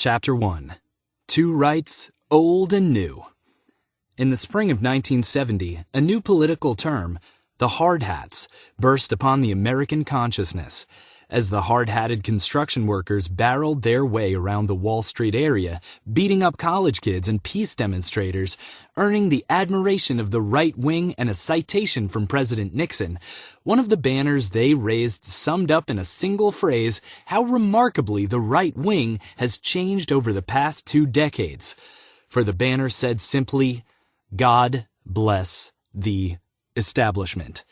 Chapter 1. Two Rights, Old and New. In the spring of 1970, a new political term, the hard hats, burst upon the American consciousness, as the hard-hatted construction workers barreled their way around the Wall Street area, beating up college kids and peace demonstrators, earning the admiration of the right wing and a citation from President Nixon. One of the banners they raised summed up in a single phrase how remarkably the right wing has changed over the past 2 decades. For the banner said simply, "God bless the establishment."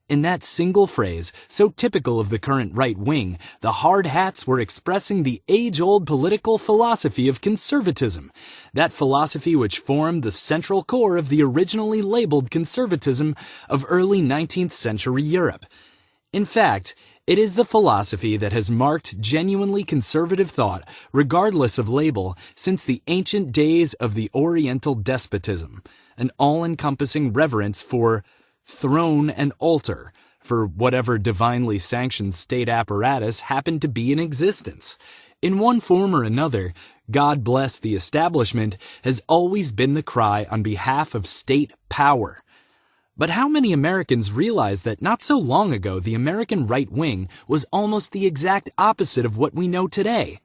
In that single phrase, so typical of the current right wing, the hard hats were expressing the age-old political philosophy of conservatism, that philosophy which formed the central core of the originally labeled conservatism of early 19th century Europe. In fact, it is the philosophy that has marked genuinely conservative thought, regardless of label, since the ancient days of the Oriental despotism, an all-encompassing reverence for throne and altar, for whatever divinely sanctioned state apparatus happened to be in existence. In one form or another, God bless the establishment has always been the cry on behalf of state power. But how many Americans realize that not so long ago the American right wing was almost the exact opposite of what we know today?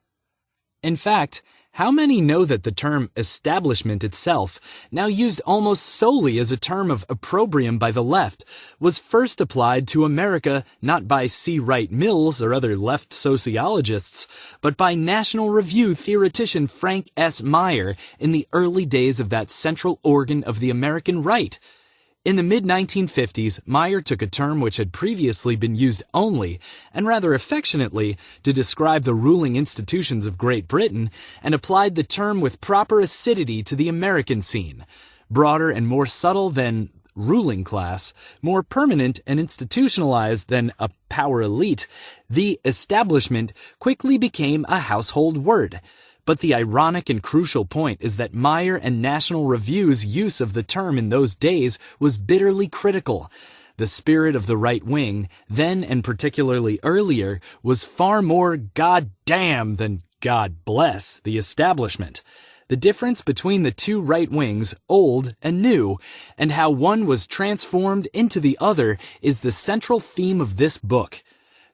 In fact, how many know that the term establishment itself, now used almost solely as a term of opprobrium by the left, was first applied to America not by C. Wright Mills or other left sociologists, but by National Review theoretician Frank S. Meyer in the early days of that central organ of the American right? In the mid-1950s, Meyer took a term which had previously been used only, and rather affectionately, to describe the ruling institutions of Great Britain, and applied the term with proper acidity to the American scene, broader and more subtle than ruling class, more permanent and institutionalized than a power elite. The establishment quickly became a household word. But the ironic and crucial point is that Meyer and National Review's use of the term in those days was bitterly critical. The spirit of the right wing, then and particularly earlier, was far more "God damn" than "God bless" the establishment. The difference between the two right wings, old and new, and how one was transformed into the other is the central theme of this book.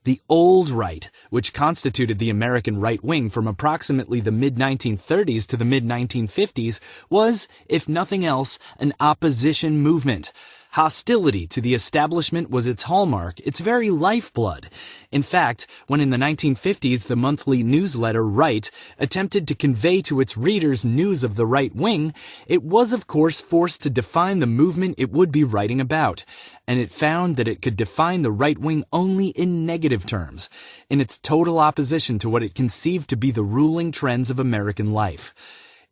The old right, which constituted the American right wing from approximately the mid-1930s to the mid-1950s, was, if nothing else, an opposition movement. Hostility to the establishment was its hallmark, its very lifeblood. In fact, when in the 1950s the monthly newsletter Right attempted to convey to its readers news of the right wing, it was of course forced to define the movement it would be writing about, and it found that it could define the right wing only in negative terms, in its total opposition to what it conceived to be the ruling trends of American life.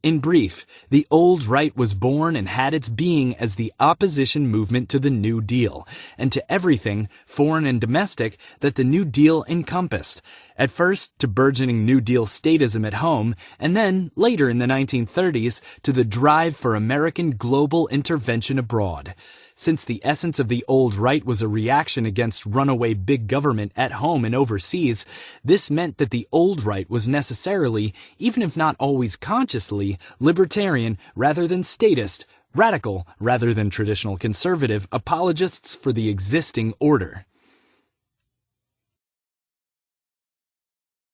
In brief, the old right was born and had its being as the opposition movement to the New Deal, and to everything, foreign and domestic, that the New Deal encompassed. At first, to burgeoning New Deal statism at home, and then, later in the 1930s, to the drive for American global intervention abroad. Since the essence of the old right was a reaction against runaway big government at home and overseas, this meant that the old right was necessarily, even if not always consciously, libertarian rather than statist, radical rather than traditional conservative, apologists for the existing order.